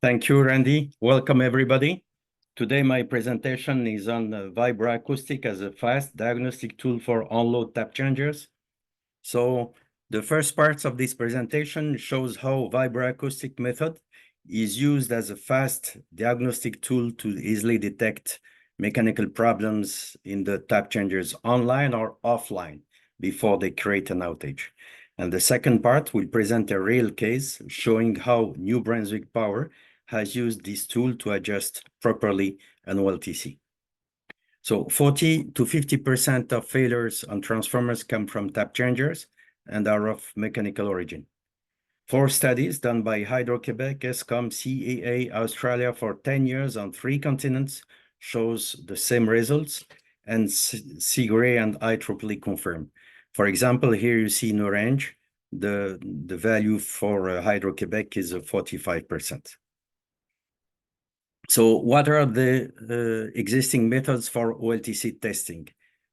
Thank you, Randy. Welcome, everybody. Today, my presentation is on Vibroacoustic as a fast diagnostic tool for on-load tap changers. So the first part of this presentation shows how Vibroacoustic method is used as a fast diagnostic tool to easily detect mechanical problems in the tap changers online or offline before they create an outage. And the second part will present a real case showing how New Brunswick Power has used this tool to adjust properly an OLTC. So 40 to 50% of failures on transformers come from tap changers and are of mechanical origin. 4 studies done by Hydro-Quebec, ESCOM, CAA, Australia for 10 years on 3 continents shows the same results, and CGRE and IEEE confirm. For example, here you see in orange, the value for Hydro-Quebec is 45%. So what are the existing methods for OLTC testing?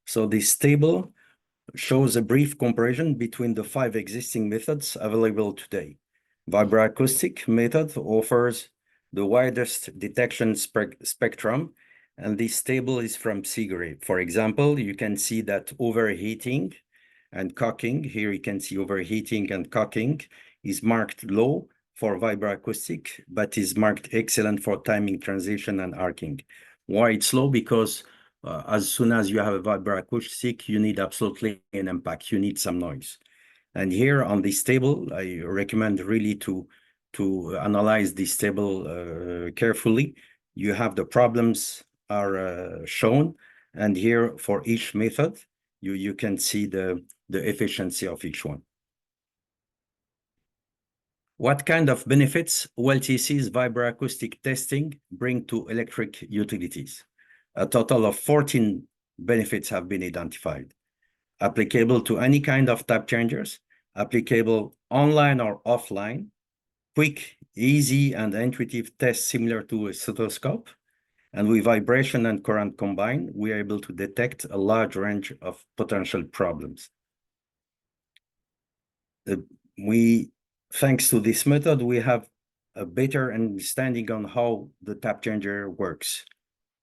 So this table shows a brief comparison between the 5 existing methods available today. Vibroacoustic method offers the widest detection spectrum, and this table is from CGRE. For example, you can see that overheating and cocking, here you can see overheating and cocking is marked low for vibroacoustic, but is marked excellent for timing transition and arcing. Why it's low? Because as soon as you have a vibroacoustic, you need absolutely an impact, you need some noise. And here on this table, I recommend really to analyze this table carefully. You have the problems are shown, and here for each method, you can see the efficiency of each one. What kind of benefits OLTC's vibroacoustic testing bring to electric utilities? A total of 14 benefits have been identified. Applicable to any kind of tap changers, applicable online or offline, quick, easy, and intuitive tests similar to a stethoscope, and with vibration and current combined, we are able to detect a large range of potential problems. Thanks to this method, we have a better understanding on how the tap changer works.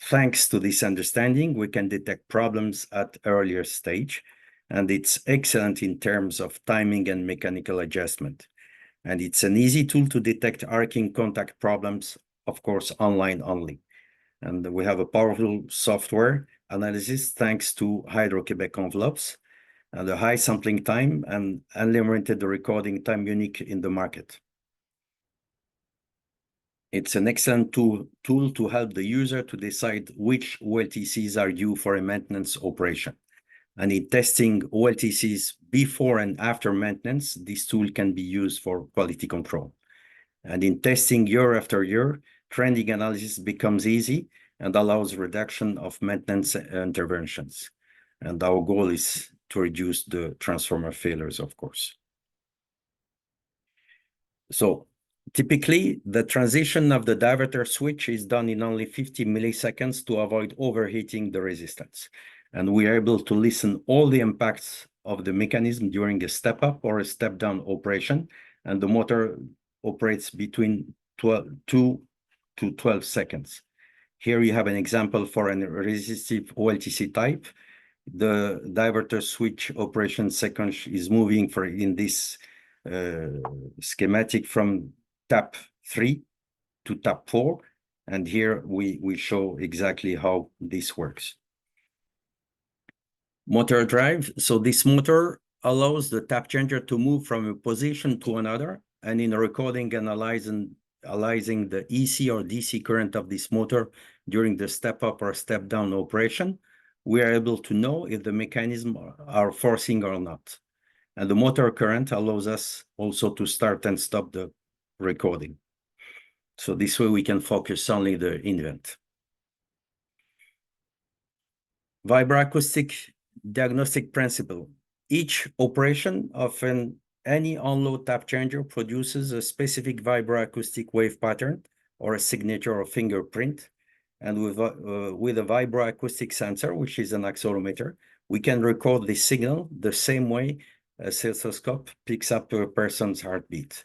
Thanks to this understanding, we can detect problems at earlier stage, and it's excellent in terms of timing and mechanical adjustment. And it's an easy tool to detect arcing contact problems, of course, online only. And we have a powerful software analysis thanks to Hydro-Quebec envelopes, and a high sampling time and unlimited recording time unique in the market. It's an excellent tool to help the user to decide which OLTCs are due for a maintenance operation. And in testing OLTCs before and after maintenance, this tool can be used for quality control. And in testing year after year, trending analysis becomes easy and allows reduction of maintenance interventions. And our goal is to reduce the transformer failures, of course. So typically, the transition of the diverter switch is done in only 50 milliseconds to avoid overheating the resistance. And we are able to listen all the impacts of the mechanism during a step-up or a step-down operation, and the motor operates between 2 to 12 seconds. Here you have an example for a resistive OLTC type. The diverter switch operation sequence is moving in this schematic from tap 3 to tap 4. And here we show exactly how this works. Motor drive. So this motor allows the tap changer to move from a position to another. And in recording and analyzing the EC or DC current of this motor during the step up or step down operation, we are able to know if the mechanism are forcing or not. And the motor current allows us also to start and stop the recording. So this way we can focus only the event. Vibroacoustic diagnostic principle. Each operation of any on-load tap changer produces a specific vibroacoustic wave pattern or a signature or fingerprint. And with a vibroacoustic sensor, which is an accelerometer, we can record the signal the same way a stethoscope picks up a person's heartbeat.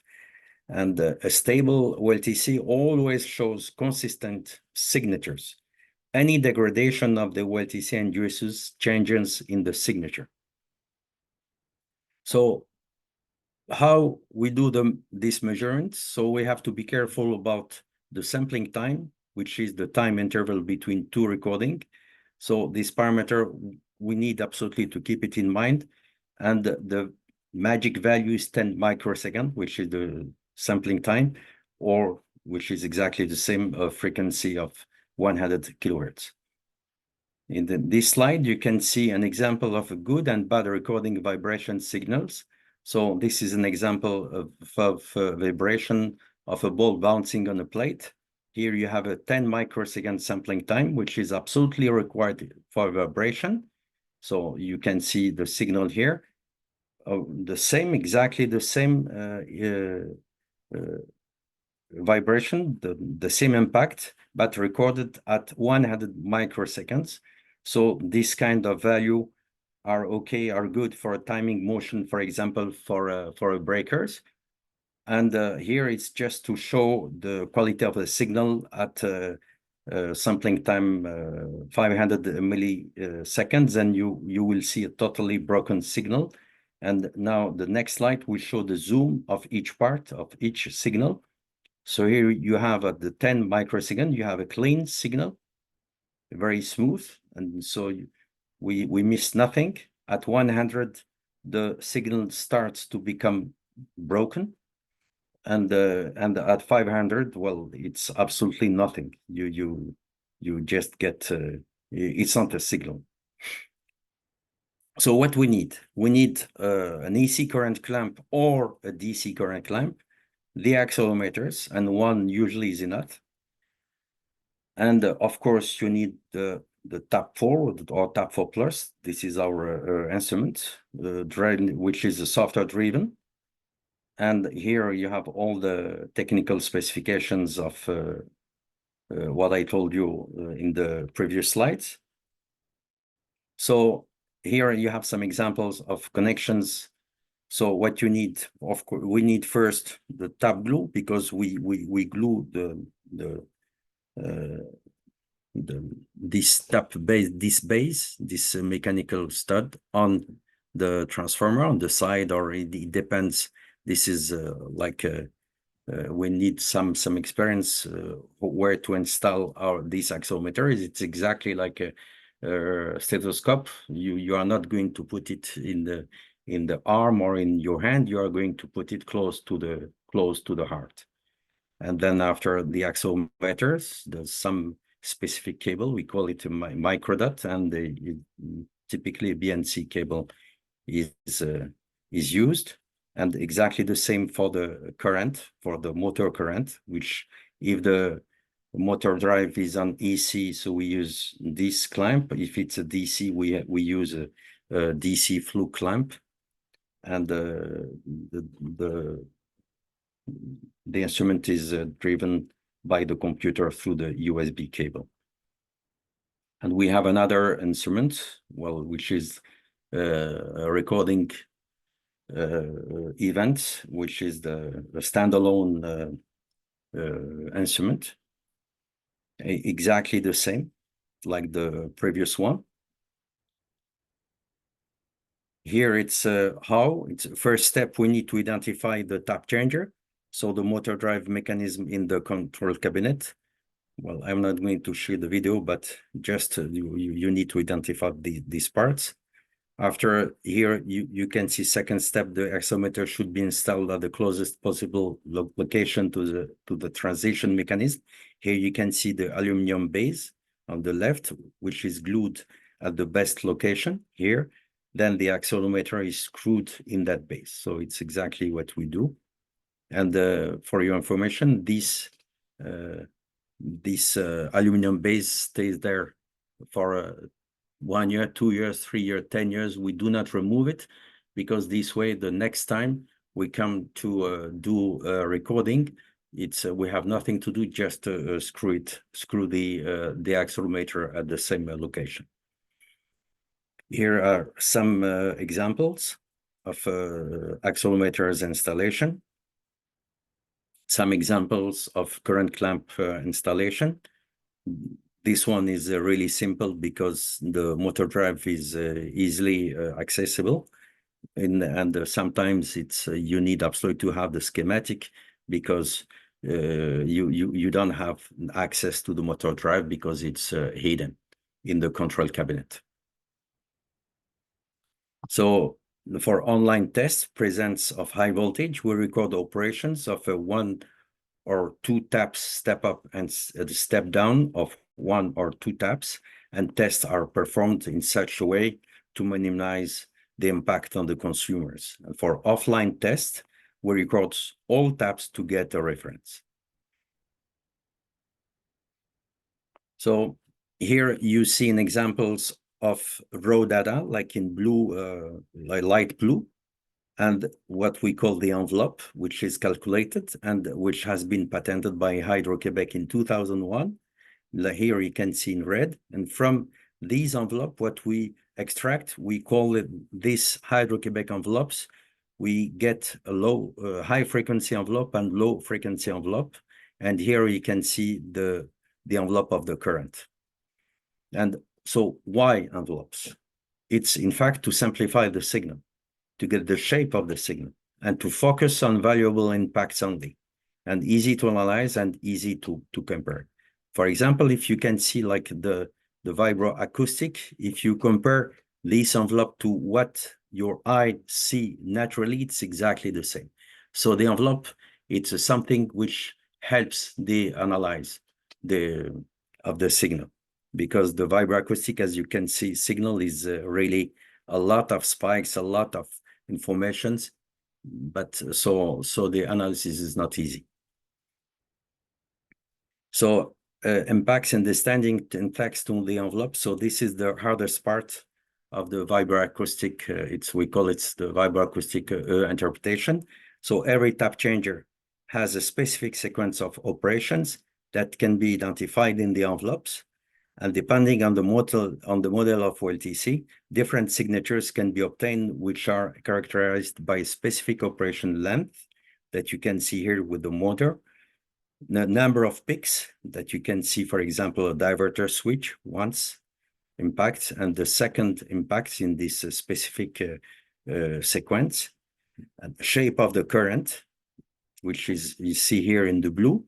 And a stable OLTC always shows consistent signatures. Any degradation of the OLTC induces changes in the signature. So how we do these measurements? So we have to be careful about the sampling time, which is the time interval between two recordings. So this parameter, we need absolutely to keep it in mind. And the magic value is 10 microseconds, which is the sampling time, or which is exactly the same frequency of 100 kilohertz. In this slide, you can see an example of a good and bad recording vibration signals. So this is an example of vibration of a ball bouncing on a plate. Here you have a 10 microsecond sampling time, which is absolutely required for vibration. So you can see the signal here. Exactly the same vibration, the same impact, but recorded at 100 microseconds. So this kind of value are good for timing motion, for example, for breakers. And here it's just to show the quality of the signal at sampling time 500 milliseconds, and you will see a totally broken signal. And now the next slide will show the zoom of each part of each signal. So here you have at the 10 microsecond, you have a clean signal, very smooth. And so we miss nothing. At 100, the signal starts to become broken. And at 500, well, it's absolutely nothing. You just get, it's not a signal. So what we need an AC current clamp or a DC current clamp, the accelerometers, and one usually is enough. And of course, you need the TAP 4 or TAP 4 Plus. This is our instrument, which is a software driven. And here you have all the technical specifications of what I told you in the previous slides. So here you have some examples of connections. So what you need, of course, we need first the tap glue, because we glue this tap base, this mechanical stud on the transformer on the side, or it depends. This is we need some experience where to install these accelerometers. It's exactly like a stethoscope. You are not going to put it in the arm or in your hand. You are going to put it close to the heart. And then after the accelerometers, there's some specific cable. We call it a microdot, and typically a BNC cable is used. And exactly the same for the current, for the motor current, which if the motor drive is on EC, so we use this clamp. If it's a DC, we use a DC fluke clamp. And the instrument is driven by the computer through the USB cable. And we have another instrument, well, which is a recording event, which is the standalone instrument, exactly the same like the previous one. Here it's first step, we need to identify the tap changer, so the motor drive mechanism in the control cabinet. Well, I'm not going to show the video, but just you need to identify these parts. After here, you can see second step, the accelerometer should be installed at the closest possible location to the transition mechanism. Here you can see the aluminum base on the left, which is glued at the best location here. Then the accelerometer is screwed in that base. So it's exactly what we do. And for your information, this aluminum base stays there for 1 year, 2 years, 3 years, 10 years. We do not remove it, because this way, the next time we come to do a recording, we have nothing to do, just screw the accelerometer at the same location. Here are some examples of accelerometers installation. Some examples of current clamp installation. This one is really simple because the motor drive is easily accessible. And sometimes it's you need absolutely to have the schematic because you don't have access to the motor drive because it's hidden in the control cabinet. So for online tests, presence of high voltage, we record operations of a 1 or 2 taps step up and step down of 1 or 2 taps, and tests are performed in such a way to minimize the impact on the consumers. And for offline tests, we record all taps to get a reference. So here you see an examples of raw data, like in blue, light blue, and what we call the envelope, which is calculated and which has been patented by Hydro-Quebec in 2001. Here you can see in red. And from these envelope, what we extract, we call it these Hydro-Quebec envelopes. We get a low, high frequency envelope and low frequency envelope. And here you can see the envelope of the current. And so why envelopes? It's in fact to simplify the signal, to get the shape of the signal, and to focus on valuable impacts only, and easy to analyze and easy to compare. For example, if you can see like the Vibro-Acoustic, if you compare this envelope to what your eye see naturally, it's exactly the same. So the envelope, it's something which helps the analyze of the signal, because the Vibro-Acoustic, as you can see, signal is really a lot of spikes, a lot of informations, but so the analysis is not easy. So impacts and the standing in text on the envelope. So this is the hardest part of the Vibroacoustic. We call it the Vibroacoustic interpretation. So every tap changer has a specific sequence of operations that can be identified in the envelopes. And depending on the model of OLTC, different signatures can be obtained, which are characterized by specific operation length that you can see here with the motor, the number of peaks that you can see, for example, a diverter switch once impacts, and the second impacts in this specific sequence, and the shape of the current, which is you see here in the blue,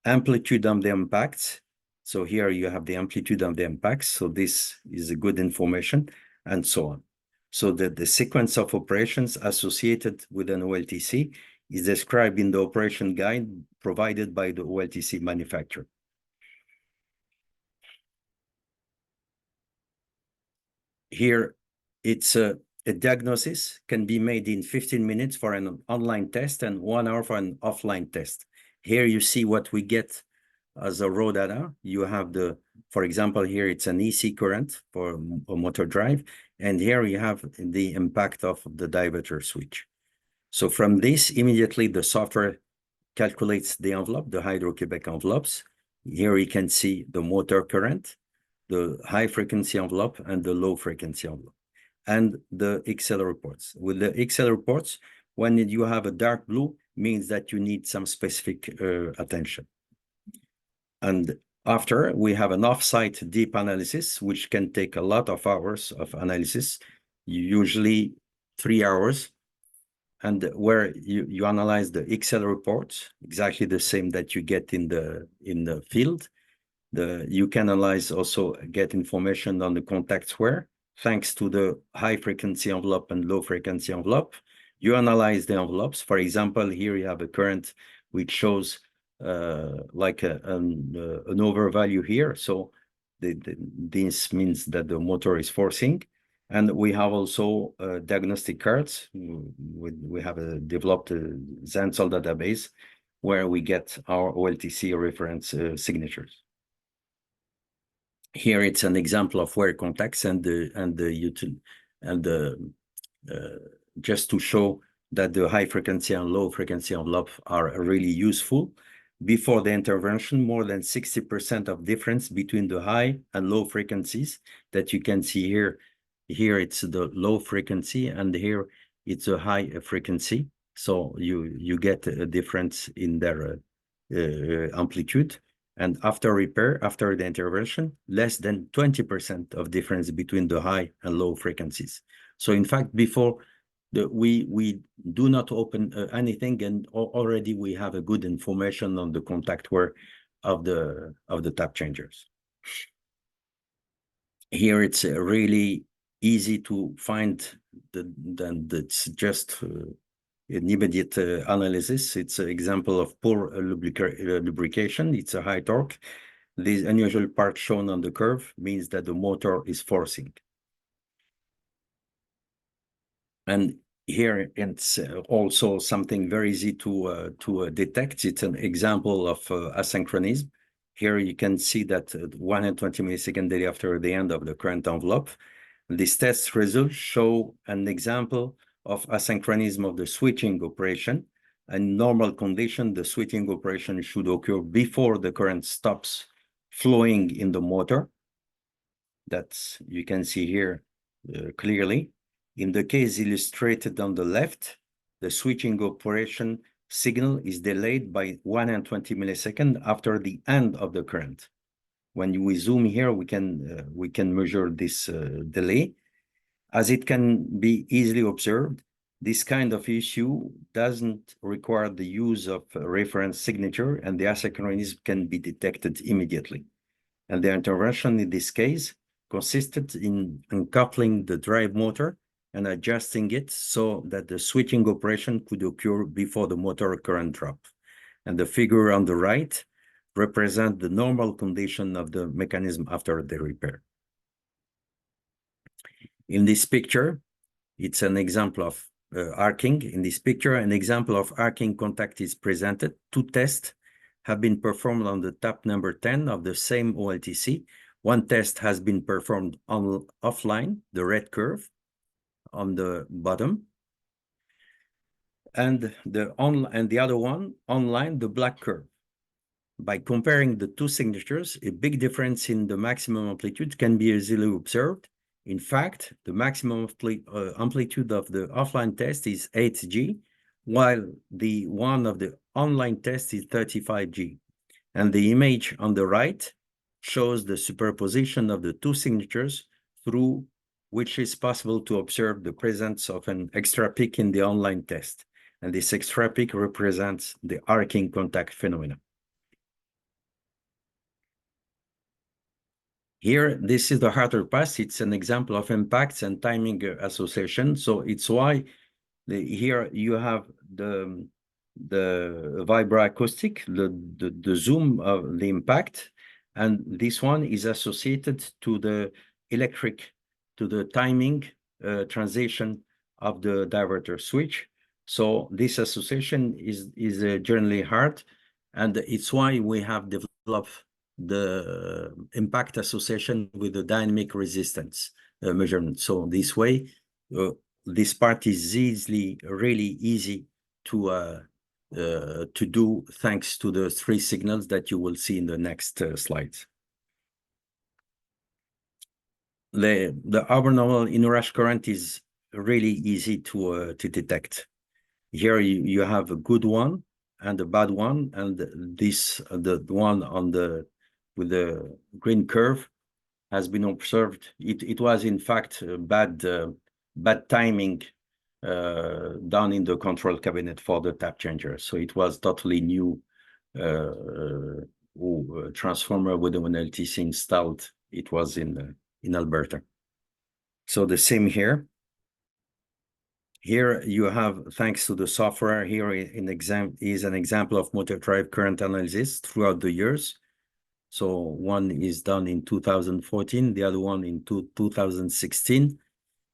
amplitude of the impacts. So here you have the amplitude of the impacts. So this is a good information, and so on. So the sequence of operations associated with an OLTC is described in the operation guide provided by the OLTC manufacturer. Here, it's a diagnosis can be made in 15 minutes for an online test and 1 hour for an offline test. Here you see what we get as a raw data. You have for example, here it's an EC current for a motor drive, and here you have the impact of the diverter switch. So from this, immediately the software calculates the envelope, the Hydro-Quebec envelopes. Here you can see the motor current, the high frequency envelope, and the low frequency envelope, and the Excel reports. With the Excel reports, when you have a dark blue, means that you need some specific attention. And after, we have an off-site deep analysis, which can take a lot of hours of analysis, usually 3 hours, and where you analyze the Excel reports, exactly the same that you get in the field. You can analyze also, get information on the contact square, thanks to the high frequency envelope and low frequency envelope. You analyze the envelopes. For example, here you have a current which shows like an over value here. So this means that the motor is forcing. And we have also diagnostic cards. We have developed a Zensol database where we get our OLTC reference signatures. Here it's an example of wear contacts just to show that the high frequency and low frequency envelope are really useful. Before the intervention, more than 60% of difference between the high and low frequencies that you can see here. Here it's the low frequency, and here it's a high frequency. So you get a difference in their amplitude. And after repair, after the intervention, less than 20% of difference between the high and low frequencies. So in fact, before we do not open anything, and already we have a good information on the contact wear of the tap changers. Here it's really easy to find it's just an immediate analysis. It's an example of poor lubrication. It's a high torque. This unusual part shown on the curve means that the motor is forcing. And here it's also something very easy to detect. It's an example of asynchronism. Here you can see that 120 milliseconds daily after the end of the current envelope. These test results show an example of asynchronism of the switching operation. In normal condition, the switching operation should occur before the current stops flowing in the motor. That's, you can see here clearly. In the case illustrated on the left, the switching operation signal is delayed by 120 milliseconds after the end of the current. When we zoom here, we can measure this delay. As it can be easily observed, this kind of issue doesn't require the use of a reference signature, and the asynchronism can be detected immediately. And the intervention in this case consisted in uncoupling the drive motor and adjusting it so that the switching operation could occur before the motor current drop. And the figure on the right represents the normal condition of the mechanism after the repair. In this picture, it's an example of arcing. In this picture, an example of arcing contact is presented. Two tests have been performed on the tap number 10 of the same OLTC. One test has been performed on offline, the red curve on the bottom, and the other one online, the black curve. By comparing the two signatures, a big difference in the maximum amplitude can be easily observed. In fact, the maximum amplitude of the offline test is 8G, while the one of the online test is 35G. And the image on the right shows the superposition of the two signatures through which is possible to observe the presence of an extra peak in the online test. And this extra peak represents the arcing contact phenomenon. Here, this is the harder pass. It's an example of impacts and timing association. So it's why here you have the Vibro-Acoustic, the zoom of the impact, and this one is associated to the timing transition of the diverter switch. So this association is generally hard, and it's why we have developed the impact association with the dynamic resistance measurement. So this way, this part is really easy to do thanks to the three signals that you will see in the next slides. The abnormal inrush current is really easy to detect. Here you have a good one and a bad one, and the one on with the green curve has been observed. It was in fact bad timing down in the control cabinet for the tap changer. So it was totally new transformer with an LTC installed. It was in Alberta. So the same here. Here you have, thanks to the software, here is an example of motor drive current analysis throughout the years. So one is done in 2014, the other one in 2016.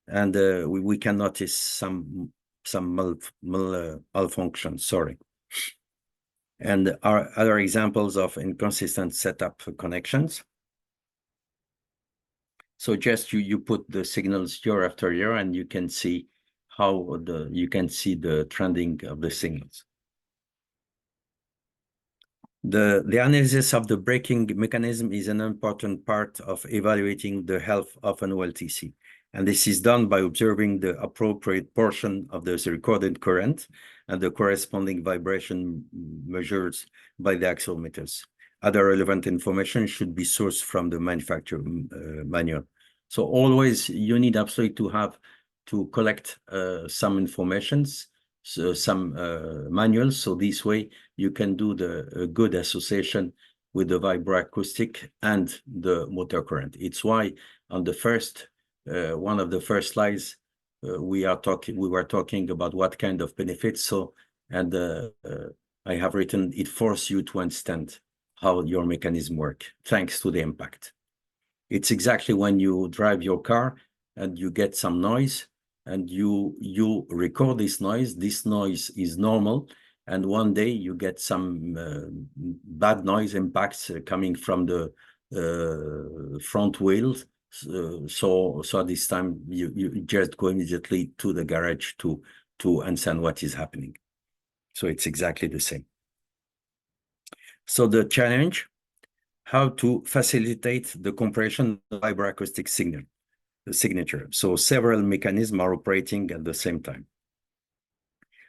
And we can notice some malfunction, sorry. And our other examples of inconsistent setup connections. So just you put the signals year after year, and you can see how you can see the trending of the signals. The analysis of the braking mechanism is an important part of evaluating the health of an OLTC. And this is done by observing the appropriate portion of the recorded current and the corresponding vibration measures by the accelerometers. Other relevant information should be sourced from the manufacturer manual. So always you need absolutely to have to collect some informations, so some manuals. So this way you can do the good association with the vibroacoustic and the motor current. It's why on the first one of the first slides we were talking about what kind of benefits. So and I have written it forces you to understand how your mechanism work thanks to the impact. It's exactly when you drive your car and you get some noise and you record this noise. This noise is normal, and one day you get some bad noise impacts coming from the front wheels. So at this time you just go immediately to the garage to understand what is happening. So it's exactly the same. So the challenge, how to facilitate the compression of the vibroacoustic signature. So several mechanisms are operating at the same time.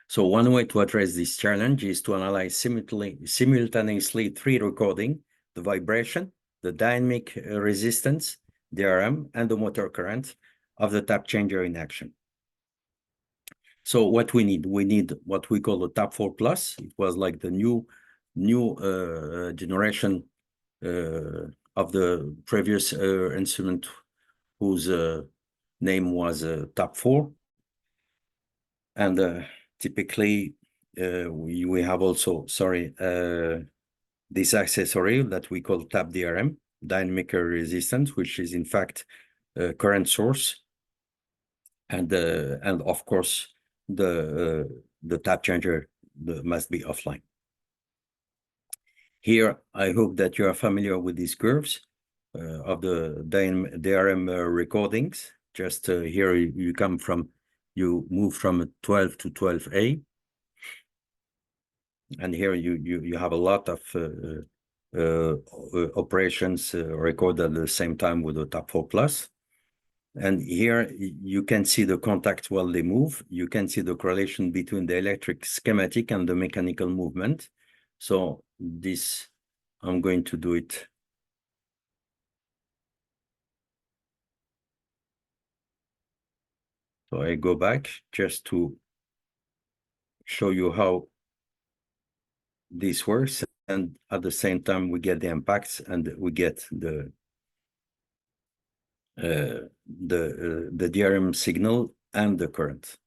So one way to address this challenge is to analyze simultaneously three recordings: the vibration, the dynamic resistance, DRM, and the motor current of the tap changer in action. So what we need what we call a tap 4 plus. It was like the new generation of the previous instrument whose name was tap 4. And typically we have also, this accessory that we call tap DRM, dynamic resistance, which is in fact a current source. And of course, the tap changer must be offline. Here, I hope that you are familiar with these curves of the DRM recordings. Just here you move from 12 to 12A. And here you have a lot of operations recorded at the same time with the tap 4 plus. And here you can see the contact while they move. You can see the correlation between the electric schematic and the mechanical movement. So this, I'm going to do it. So I go back just to show you how this works. And at the same time, we get the impacts and we get the DRM signal and the current.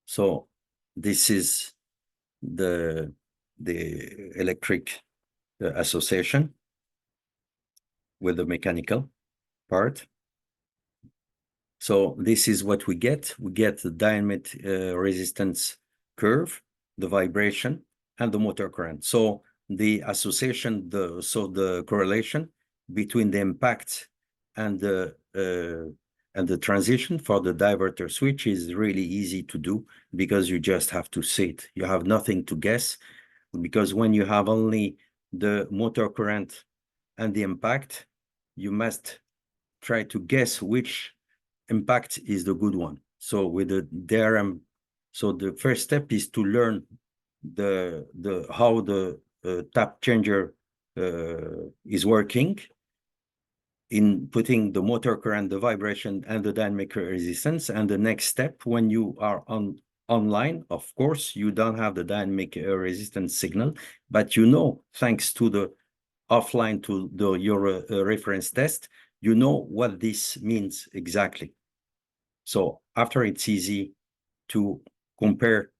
So this is the electric association with the mechanical part. So this is what we get. We get the dynamic resistance curve, the vibration, and the motor current. So the association, the correlation between the impact and the transition for the diverter switch is really easy to do because you just have to see it. You have nothing to guess, because when you have only the motor current and the impact, you must try to guess which impact is the good one. So with the DRM, so the first step is to learn how the tap changer is working in putting the motor current, the vibration, and the dynamic resistance. And the next step, when you are online, of course, you don't have the dynamic resistance signal, but you know, thanks to the offline to your reference test, you know what this means exactly. So after, it's easy to compare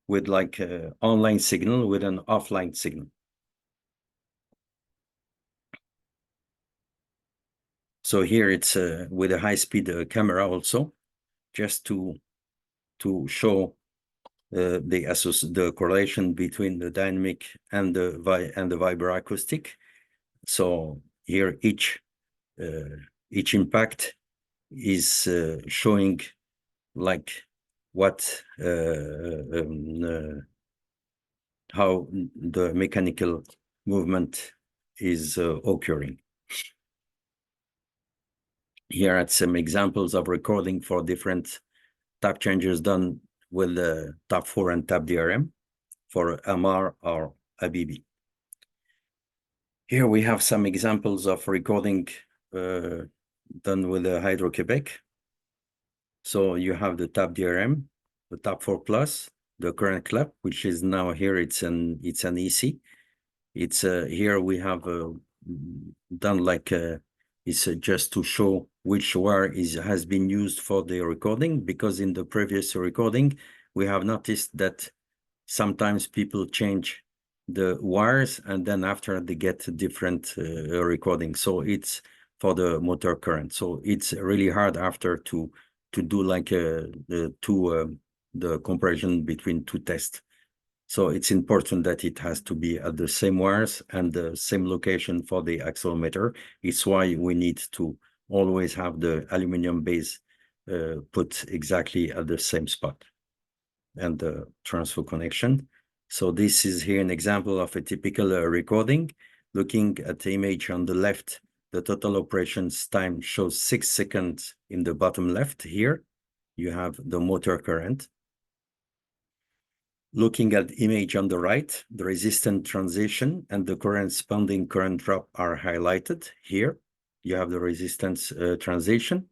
with like online signal with an offline signal. So here it's with a high-speed camera also, just to show the correlation between the dynamic and the vibroacoustic. So here each impact is showing like what how the mechanical movement is occurring. Here are some examples of recording for different tap changes done with the tap 4 and tap DRM for MR or ABB. Here we have some examples of recording done with the Hydro-Quebec. So you have the tap DRM, the tap 4 plus, the current clap, which is now here, it's an EC. It's here we have done like it's just to show which wire has been used for the recording, because in the previous recording we have noticed that sometimes people change the wires and then after they get different recordings. So it's for the motor current. So it's really hard after to do like the comparison between two tests. So it's important that it has to be at the same wires and the same location for the accelerometer. It's why we need to always have the aluminum base put exactly at the same spot and the transfer connection. So this is here an example of a typical recording. Looking at the image on the left, the total operations time shows 6 seconds in the bottom left. Here you have the motor current. Looking at the image on the right, the resistant transition and the corresponding current drop are highlighted. Here you have the resistance transition.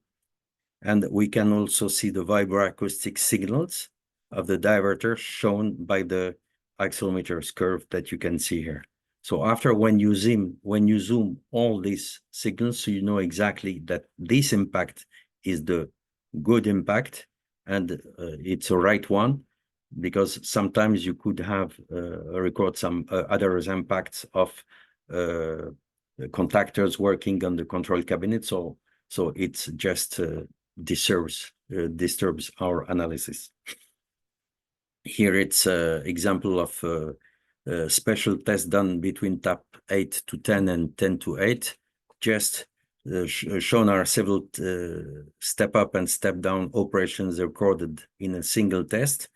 And we can also see the vibroacoustic signals of the diverter shown by the accelerometer's curve that you can see here. So after when you zoom all these signals, so you know exactly that this impact is the good impact and it's a right one, because sometimes you could have record some other impacts of contactors working on the control cabinet. So it's just disturbs our analysis. Here it's an example of a special test done between tap 8 to 10 and 10 to 8. Just shown are several step up and step down operations recorded in a single test.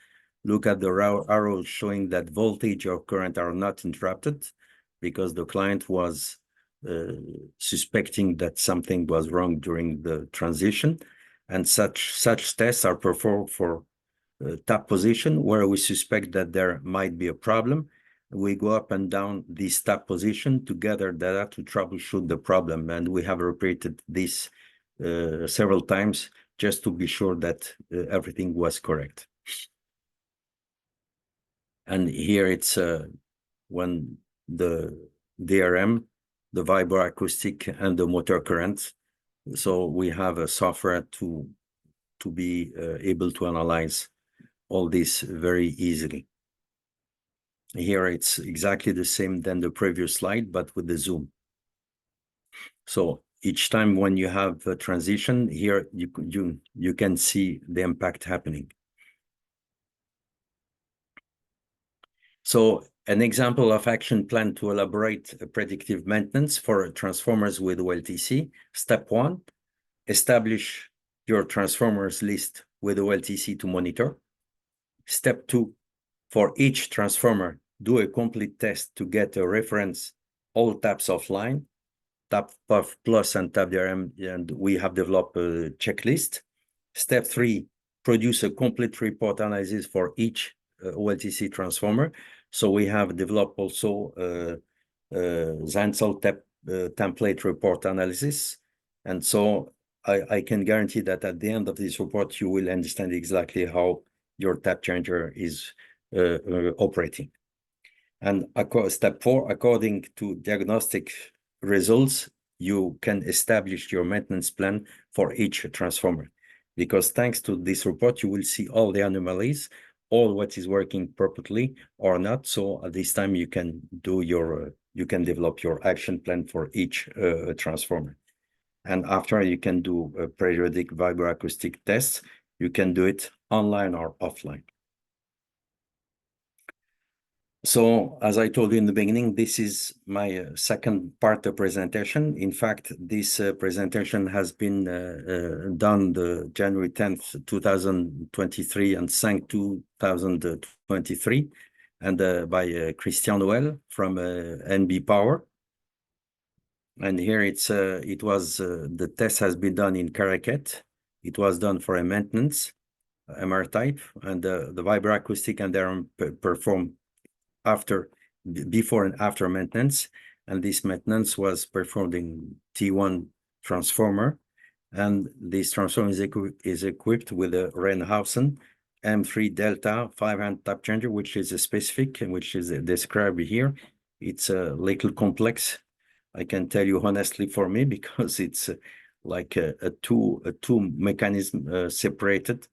Look at the arrows showing that voltage or current are not interrupted, because the client was suspecting that something was wrong during the transition. And such tests are performed for tap position, where we suspect that there might be a problem. We go up and down this tap position to gather data to troubleshoot the problem. And we have repeated this several times just to be sure that everything was correct. And here it's when the DRM, the vibroacoustic, and the motor current. So we have a software to be able to analyze all this very easily. Here it's exactly the same than the previous slide, but with the zoom. So each time when you have a transition here, you can see the impact happening. So an example of action plan to elaborate a predictive maintenance for transformers with OLTC. Step 1, establish your transformers list with OLTC to monitor. Step 2, for each transformer, do a complete test to get a reference all taps offline, tap puff plus and tap DRM, and we have developed a checklist. Step 3, produce a complete report analysis for each OLTC transformer. So we have developed also Zensol template report analysis. And so I can guarantee that at the end of this report, you will understand exactly how your tap changer is operating. And step 4, according to diagnostic results, you can establish your maintenance plan for each transformer. Because thanks to this report, you will see all the anomalies, all what is working perfectly or not. So at this time, you can do your, you can develop your action plan for each transformer. And after, you can do a periodic vibroacoustic tests. You can do it online or offline. So as I told you in the beginning, this is my second part of presentation. In fact, this presentation has been done the January 10th, 2023 and 2023, and by Christian Noël from NB Power. And here the test has been done in Caracat. It was done for a maintenance MR type, and the vibroacoustic and DRM performed before and after maintenance. And this maintenance was performed in T1 transformer. And this transformer is equipped with a Renhausen M3 Delta 5-hand tap changer, which is a specific, which is described here. It's a little complex, I can tell you honestly, for me, because it's like a two mechanism separated.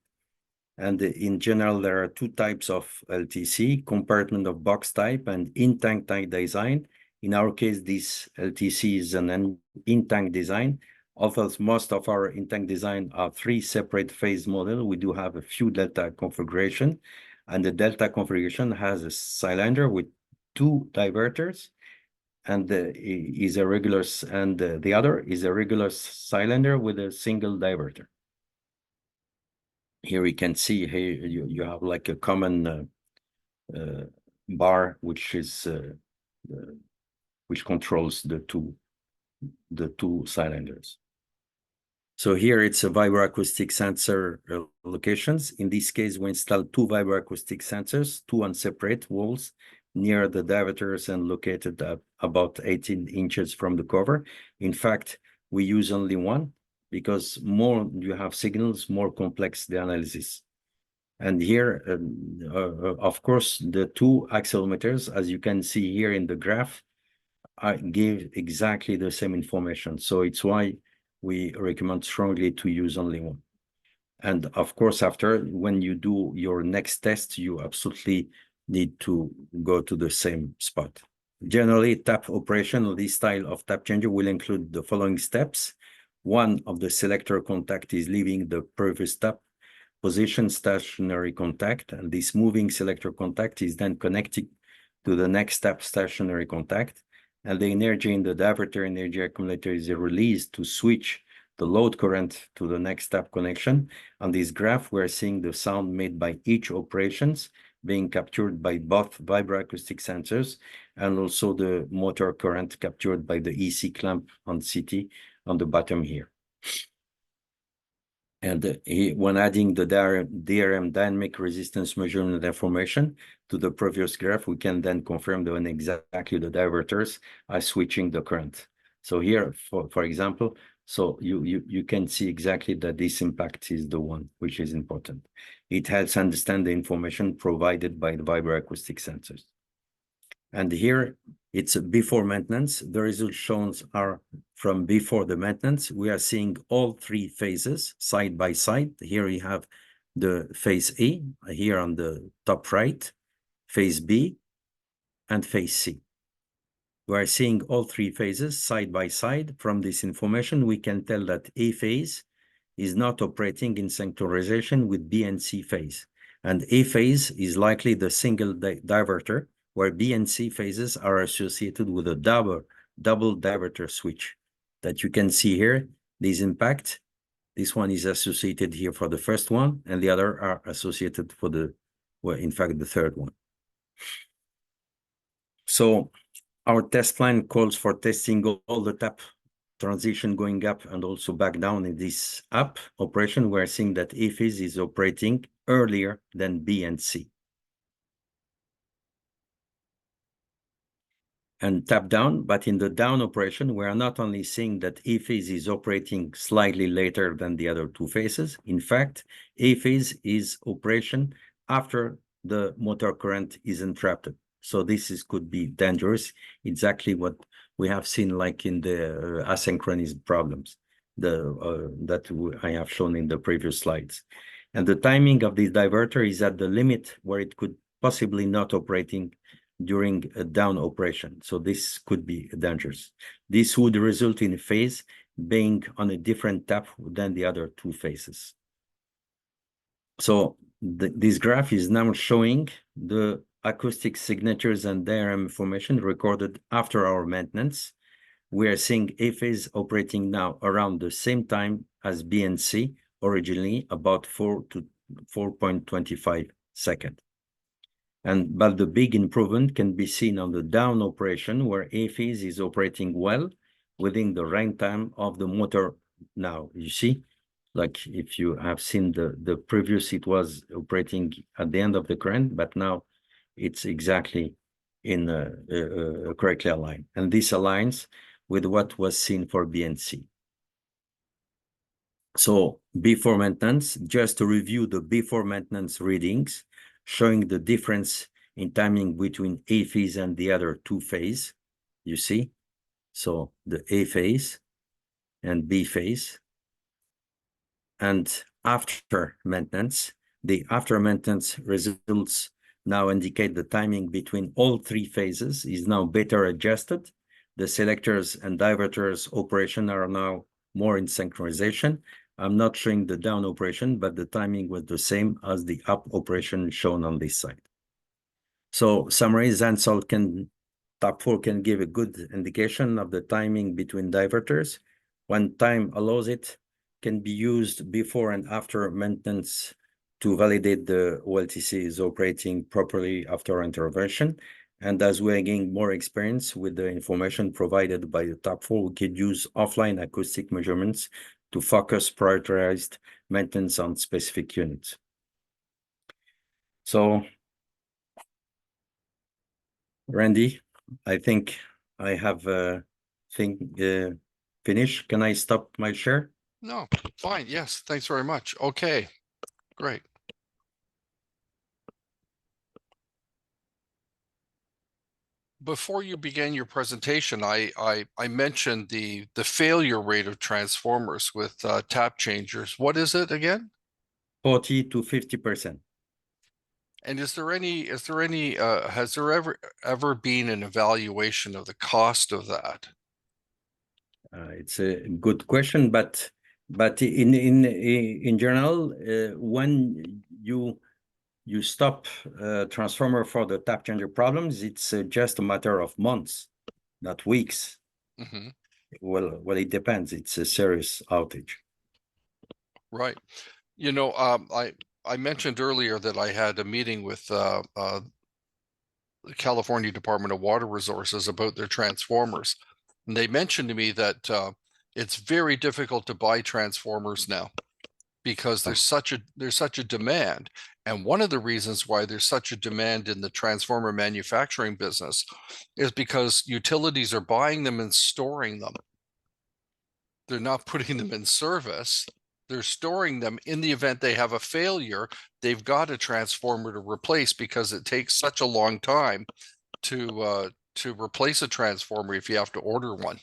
And in general, there are two types of LTC: compartment of box type and in-tank type design. In our case, this LTC is an in-tank design. Although most of our in-tank design are 3 separate phase model, we do have a few delta configuration. And the delta configuration has a cylinder with 2 diverters, and is a regular, and the other is a regular cylinder with a single diverter. Here we can see here you have like a common bar which is which controls the two cylinders. So here it's a vibroacoustic sensor locations. In this case, we installed 2 vibroacoustic sensors, 2 on separate walls near the diverters and located at about 18 inches from the cover. In fact, we use only one, because more you have signals, more complex the analysis. And here, of course, the 2 accelerometers, as you can see here in the graph, give exactly the same information. So it's why we recommend strongly to use only one. And of course, after, when you do your next test, you absolutely need to go to the same spot. Generally, tap operation of this style of tap changer will include the following steps. One of the selector contact is leaving the previous tap position stationary contact, and this moving selector contact is then connected to the next tap stationary contact, and the energy in the diverter energy accumulator is released to switch the load current to the next tap connection. On this graph, we're seeing the sound made by each operations being captured by both vibroacoustic sensors, and also the motor current captured by the EC clamp on CT on the bottom here. And when adding the DRM dynamic resistance measurement information to the previous graph, we can then confirm that when exactly the diverters are switching the current. So here, for example, so you can see exactly that this impact is the one which is important. It helps understand the information provided by the vibroacoustic sensors. And here it's before maintenance. The results shown are from before the maintenance. We are seeing all 3 phases side by side. Here we have the phase A, here on the top right, phase B, and phase C. We are seeing all 3 phases side by side. From this information, we can tell that A phase is not operating in synchronization with B and C phase. And A phase is likely the single diverter, where B and C phases are associated with a double diverter switch that you can see here. These impact, this one is associated here for the first one, and the other are associated for the, well, in fact, the third one. So our test plan calls for testing all the tap transition going up and also back down in this up operation. We're seeing that A phase is operating earlier than B and C. And tap down, but in the down operation, we are not only seeing that A phase is operating slightly later than the other 2 phases. In fact, A phase is operation after the motor current is interrupted. So this could be dangerous, exactly what we have seen like in the asynchronous problems that I have shown in the previous slides. And the timing of this diverter is at the limit where it could possibly not operating during a down operation. So this could be dangerous. This would result in a phase being on a different tap than the other 2 phases. So this graph is now showing the acoustic signatures and DRM information recorded after our maintenance. We are seeing A phase operating now around the same time as B and C, originally about 4 to 4.25 seconds. But the big improvement can be seen on the down operation, where A phase is operating well within the runtime of the motor now. You see, like if you have seen the previous, it was operating at the end of the current, but now it's exactly in correctly aligned. And this aligns with what was seen for BNC. So before maintenance, just to review the before maintenance readings, showing the difference in timing between A phase and the other two phase, you see? So the A phase and B phase. And after maintenance, the after maintenance results now indicate the timing between all three phases is now better adjusted. The selectors and diverters operation are now more in synchronization. I'm not showing the down operation, but the timing was the same as the up operation shown on this side. So summary, Zensol top 4 can give a good indication of the timing between diverters. When time allows it, can be used before and after maintenance to validate the OLTC is operating properly after intervention. And as we are getting more experience with the information provided by the top 4, we could use offline acoustic measurements to focus prioritized maintenance on specific units. So, Randy, I think I have finished. Can I stop my share? No, fine. Yes, thanks very much. Okay, great. Before you began your presentation, I mentioned the failure rate of transformers with tap changers. What is it again? 40 to 50%. And has there ever been an evaluation of the cost of that? It's a good question, but in general, when you stop transformer for the tap changer problems, it's just a matter of months, not weeks. Mm-hmm. Well, it depends. It's a serious outage. Right. You know, I mentioned earlier that I had a meeting with the California Department of Water Resources about their transformers. And they mentioned to me that it's very difficult to buy transformers now because there's such a demand. And one of the reasons why there's such a demand in the transformer manufacturing business is because utilities are buying them and storing them. They're not putting them in service. They're storing them in the event they have a failure. They've got a transformer to replace because it takes such a long time to replace a transformer if you have to order one.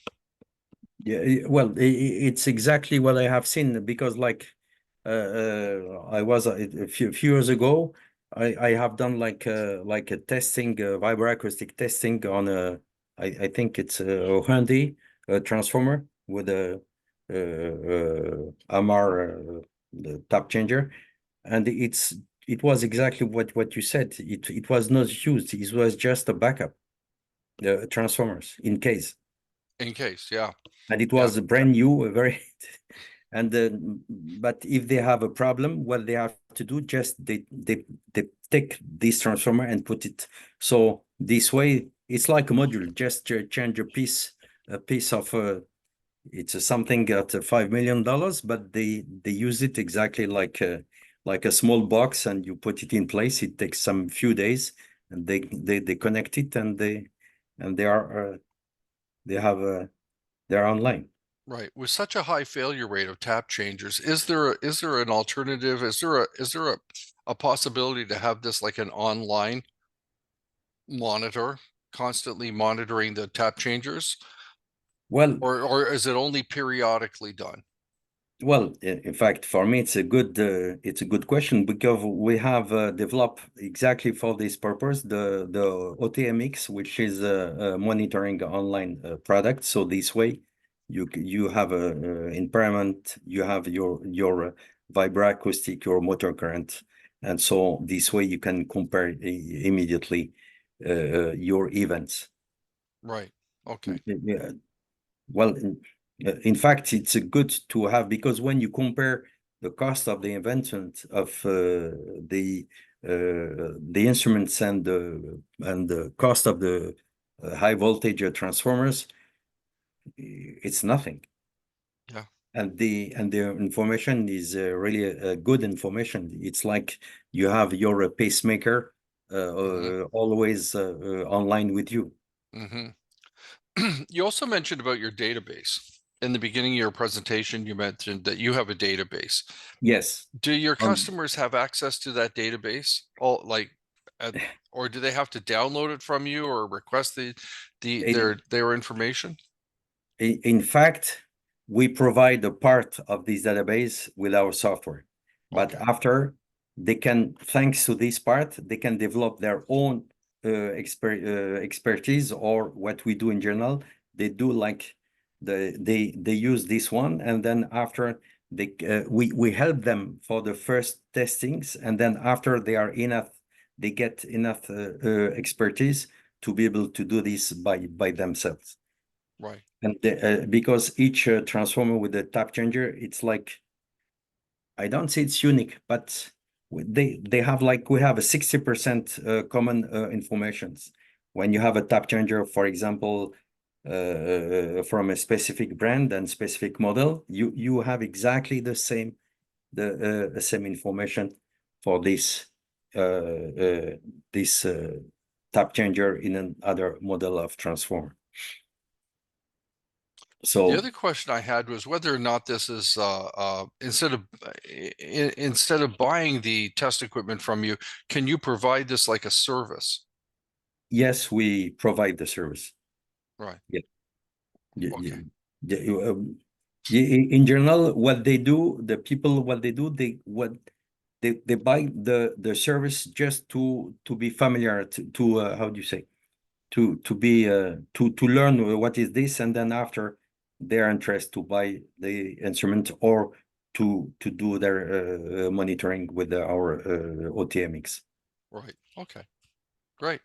Yeah, well, it's exactly what I have seen because, like, I was a few years ago. I have done like a testing, vibroacoustic testing on a. I think it's a handy transformer with a Amar the tap changer, and it was exactly what you said. It was not used. It was just a backup, the transformers in case. In case, yeah. And it was brand new, very, and but if they have a problem, what they have to do, just they take this transformer and put it. So this way, it's like a module. Just change a piece of it's something at $5 million, but they use it exactly like a small box, and you put it in place. It takes some few days, and they connect it, and they they're online. Right. With such a high failure rate of tap changers, is there an alternative? Is there a possibility to have this like an online monitor, constantly monitoring the tap changers? Well, or is it only periodically done? Well, in fact, for me, it's a good question because we have developed exactly for this purpose the OTMX, which is a monitoring online product. So this way, you have a impairment, you have your vibroacoustic, your motor current, and so this way you can compare immediately your events. Right. Okay. Yeah. Well, in fact, it's good to have because when you compare the cost of the invention of the instruments and the cost of the high voltage transformers, it's nothing. Yeah. And the information is really good information. It's like you have your pacemaker always online with you. Mm-hmm. You also mentioned about your database. In the beginning of your presentation, you mentioned that you have a database. Yes. Do your customers have access to that database? All like, or do they have to download it from you or request their information? In fact, we provide a part of this database with our software, but Okay. after they can, thanks to this part, they can develop their own expertise, or what we do in general. They do like they use this one, and then after they we help them for the first testings, and then after they are enough, they get enough expertise to be able to do this by themselves. Right. And because each transformer with the tap changer, it's like, I don't say it's unique, but they have like, we have a 60% common informations. When you have a tap changer, for example, from a specific brand and specific model, you have exactly the same information for this tap changer in another model of transformer. So The other question I had was whether or not this is instead of buying the test equipment from you, can you provide this like a service? yes, we provide the service. Right. Yeah. Okay. In general, what they do, the people, what they do, they buy the service just to be familiar to how do you say, to be to learn what is this, and then after they're interested to buy the instrument or to do their monitoring with our OTMX. Right. Okay. Great.